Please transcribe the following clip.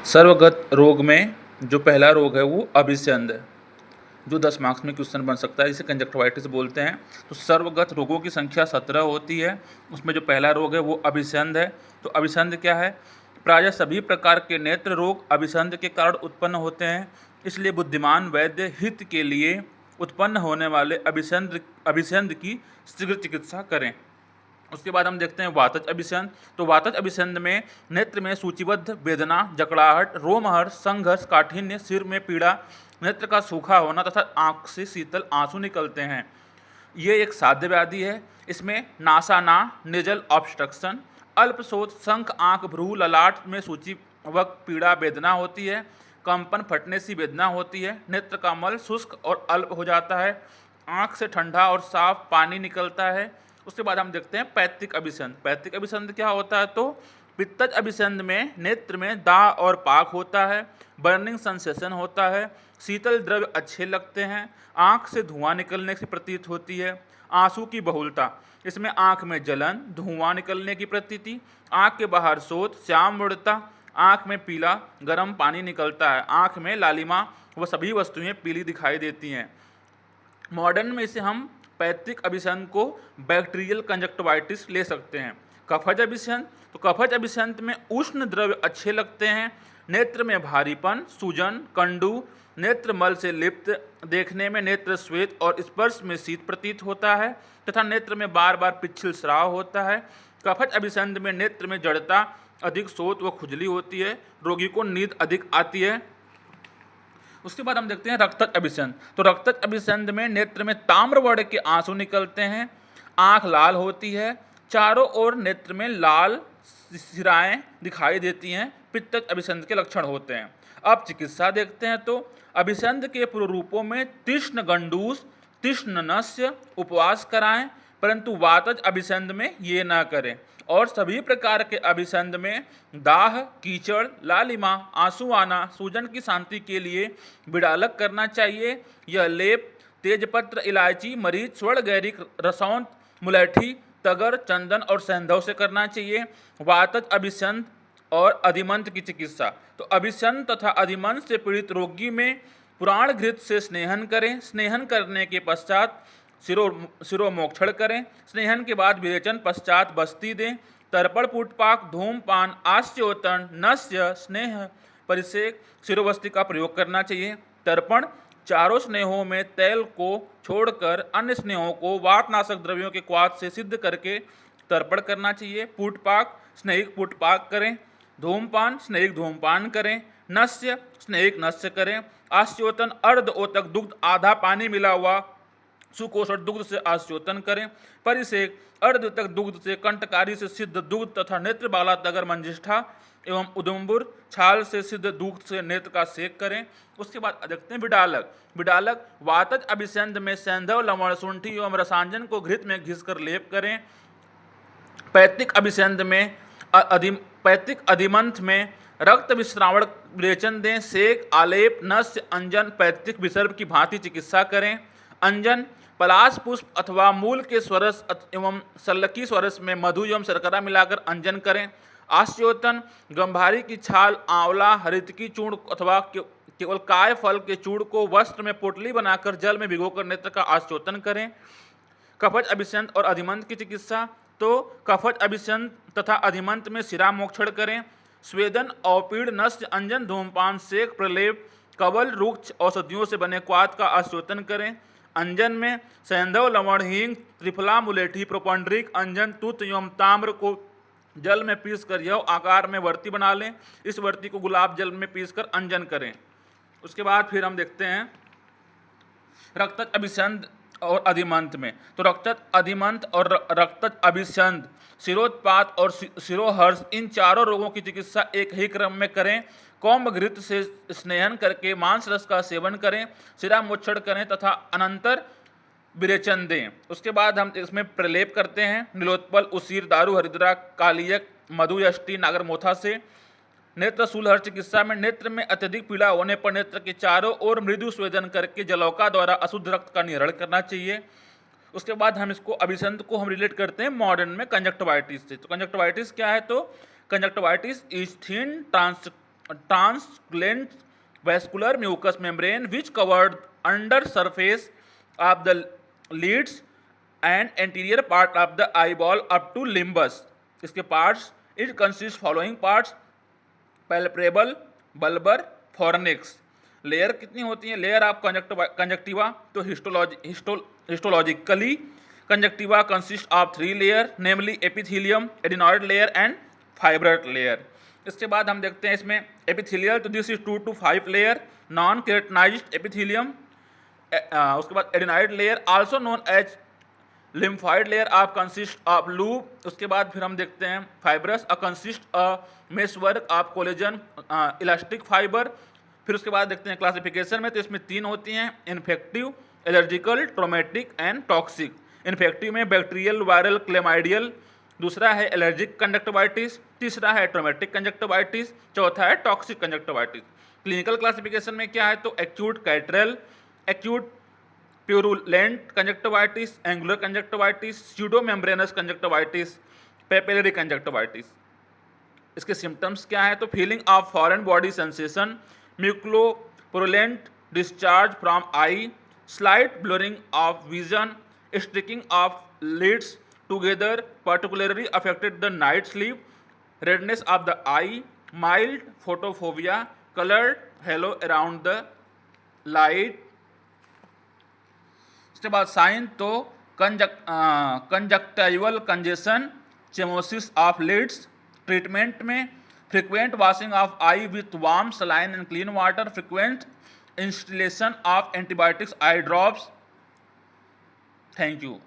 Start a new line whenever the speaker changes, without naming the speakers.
सर्वगत रोग में जो पहला रोग है वो अभिसंध है, जो 10 मार्क्स में क्वेश्चन बन सकता है, इसे कंजक्टिवाइटिस बोलते हैं। तो सर्वगत रोगों की संख्या 17 होती है, उसमें जो पहला रोग है वो अभिसंध है। तो अभिसंध क्या है? प्रायः सभी प्रकार के नेत्र रोग अभिसंध के कारण उत्पन्न होते हैं, इसलिए बुद्धिमान वैद्य हित के लिए उत्पन्न होने वाले अभिसंध की शीघ्र चिकित्सा करें। उसके बाद हम देखते हैं वातज अभिसंध। तो वातज अभिसंध में नेत्र में सूचीबद्ध वेदना, जकड़ाहट, रोमहर्ष, संघर्ष, काठिन्य, सिर में पीड़ा, नेत्र का सूखा होना तथा आंख से शीतल आंसू निकलते हैं। ये एक साध्य व्याधि है। इसमें नासाना नेजल ऑब्स्ट्रक्शन, अल्पशोथ, शंख, आंख, भ्रू, ललाट में सूचीवक पीड़ा वेदना होती है, कंपन, फटने सी वेदना होती है, नेत्र का मल शुष्क और अल्प हो जाता है, आंख से ठंडा और साफ पानी निकलता है। उसके बाद हम देखते हैं पैतृक अभिसंध। पैतृक अभिसंध क्या होता है? तो पित्तज अभिसंध में नेत्र में दाह और पाक होता है, बर्निंग सेंसेशन होता है, शीतल द्रव्य अच्छे लगते हैं, आंख से धुआं निकलने से प्रतीत होती है, आंसू की बहुलता, इसमें आंख में जलन, धुआं निकलने की प्रतीति, आंख के बाहर शोथ, श्याम वृद्धता, आंख में पीला गर्म पानी निकलता है, आंख में लालिमा, वह सभी वस्तुएं पीली दिखाई देती हैं। मॉडर्न में इसे हम पैतृक अभिसंध को बैक्टीरियल कंजक्टिवाइटिस ले सकते हैं। कफज अभिसंध। तो कफज अभिसंध में उष्ण द्रव्य अच्छे लगते हैं, नेत्र में भारीपन, सूजन, कंडू, नेत्र मल से लिप्त, देखने में नेत्र श्वेत और स्पर्श में शीत प्रतीत होता है तथा नेत्र में बार बार पिच्छिल स्राव होता है। कफज अभिसंध में नेत्र में जड़ता, अधिक शोथ व खुजली होती है, रोगी को नींद अधिक आती है। उसके बाद हम देखते हैं रक्तज अभिसंध। तो रक्तज अभिसंध में नेत्र में ताम्र वर्ण के आंसू निकलते हैं, आंख लाल होती है, चारों ओर नेत्र में लाल सिराएं दिखाई देती हैं, पित्तज अभिसंध के लक्षण होते हैं। अब चिकित्सा देखते हैं। तो अभिसंध के पुरूपों में तीक्ष्ण गंडूस, तीक्ष्ण नस्य, उपवास कराएं, परंतु वातज अभिसंध में ये ना करें। और सभी प्रकार के अभिसंध में दाह, कीचड़, लालिमा, आंसू आना, सूजन की शांति के लिए बिडालक करना चाहिए। यह लेप तेजपत्र, इलायची, मरीच, स्वर्ण गैरिक, रसौंत, मुलैठी, तगर, चंदन और सेंधव से करना चाहिए। वातज अभिसंध और अधिमंत की चिकित्सा। तो अभिसंध तथा अधिमंत से पीड़ित रोगी में पुराण घृत से स्नेहन करें। स्नेहन करने के पश्चात शिरोमोक्षण करें। स्नेहन के बाद विरेचन पश्चात बस्ती दें। तर्पण, पुटपाक, धूमपान, आस्योतन, नस्य, स्नेह, परिसेक, शिरोवस्ती का प्रयोग करना चाहिए। तर्पण, चारों स्नेहों में तेल को छोड़कर अन्य स्नेहों को वातनाशक द्रव्यों के क्वाथ से सिद्ध करके तर्पण करना चाहिए। पुटपाक, स्नेहिक पुटपाक करें। धूमपान, स्नेहिक धूमपान करें। नस्य, स्नेहिक नस्य करें। आस्योतन, अर्ध ओतक दुग्ध आधा पानी मिला हुआ सुकोषण दुग्ध से आस्योतन करें। परिसेक, अर्धोतक दुग्ध से कंटकारी से सिद्ध दुग्ध तथा नेत्र बाला तगर मंजिष्ठा एवं उदुम्बुर छाल से सिद्ध दुग्ध से नेत्र का सेक करें। उसके बाद देखते हैं बिडालक। बिडालक वातज अभिसंध में सेंधव, लवण, शुंठी एवं रसांजन को घृत में घिसकर लेप करें। पैतृक अभिसंध में पैतृक अधिमंथ में रक्त विश्रावण विरेचन दें। सेक, आलेप, नस्य, अंजन, पैतृक विसर्प की भांति चिकित्सा करें। अंजन, पलाश पुष्प अथवा मूल के स्वरस एवं सल्लकी स्वरस में मधु एवं शर्करा मिलाकर अंजन करें। आस्योतन, गंभारी की छाल, आंवला, हरितकी चूर्ण अथवा केवल काय फल के चूर्ण को वस्त्र में पोटली बनाकर जल में भिगोकर नेत्र का आस्योतन करें। कफज अभिसंध और अधिमंत की चिकित्सा। तो कफज अभिसंध तथा अधिमंत में शिरामोक्षण करें। स्वेदन, औपीड़, नस्य, अंजन, धूमपान, सेक, प्रलेप, कवल, रुक्ष औषधियों से बने क्वाथ का आस्योतन करें। अंजन में सेंधव, लवण, हींग, त्रिफला, मुलेठी, प्रोपंडरिक, अंजन, तुत एवं ताम्र को जल में पीसकर यह आकार में वर्ती बना लें। इस वर्ती को गुलाब जल में पीसकर अंजन करें। उसके बाद फिर हम देखते हैं रक्तज अभिसंध और अधिमंत में। तो रक्तज अधिमंत और रक्तज अभिसंध, शिरोत्पात और शिरोहर्ष, इन चारों रोगों की चिकित्सा एक ही क्रम में करें। कौम्ब घृत से स्नेहन करके मांस रस का सेवन करें, शिरामोक्षण करें तथा अनंतर विरेचन दें। उसके बाद हम इसमें प्रलेप करते हैं नीलोत्पल, उसीर, दारू, हरिद्रा, कालियक, मधु, यष्टि, नागरमोथा से। नेत्र शूलहर चिकित्सा में नेत्र में अत्यधिक पीड़ा होने पर नेत्र के चारों ओर मृदु स्वेदन करके जलौका द्वारा अशुद्ध रक्त का निहरण करना चाहिए। उसके बाद हम इसको अभिसंध को हम रिलेट करते हैं मॉडर्न में कंजक्टिवाइटिस से। तो कंजक्टिवाइटिस क्या है? तो conjunctivitis is thin translucent vascular mucous membrane which covered under surface of the lids and anterior part of the eyeball up to limbus. इसके parts it consists following parts: palpebral, bulbar, fornix. Layer कितनी होती है? Layer of conjunctiva, तो histologically conjunctiva consist of 3 layer, namely epithelium, adenoid layer and fibrous layer. इसके बाद हम देखते हैं इसमें एपिथेलियल, तो this is 2 to 5 layer, non keratinised epithelium. उसके बाद adenoid layer also known as lymphoid layer of consist of loop. उसके बाद फिर हम देखते हैं fibrous consist mesh work of collagen elastic fibre. फिर उसके बाद देखते हैं क्लासिफिकेशन में, तो इसमें 3 होती हैं: infective, allergical, traumatic and toxic. Infective में बैक्टीरियल, वायरल, क्लेमाइडियल. दूसरा है एलर्जिक कंजक्टिवाइटिस. तीसरा है ट्रोमेटिक कंजक्टिवाइटिस. चौथा है टॉक्सिक कंजक्टिवाइटिस. क्लिनिकल क्लासिफिकेशन में क्या है? तो acute catarrhal, acute purulent conjunctivitis, angular conjunctivitis, pseudo membranes conjunctivitis, papillary conjunctivitis. इसके सिम्टम्स क्या है? तो feeling of foreign body sensation, म्यूकोपुरुलेंट discharge from I, slight blurring of vision, sticking of lids together, particularly affected the night sleep, redness of the eye, mild photophobia, colored halo around the light. इसके बाद sign, तो conjunctival congestion, chemosis of lids. Treatment में frequent washing of eye with warm saline and clean water, frequent instillation of antibiotics eye drops. Thank you.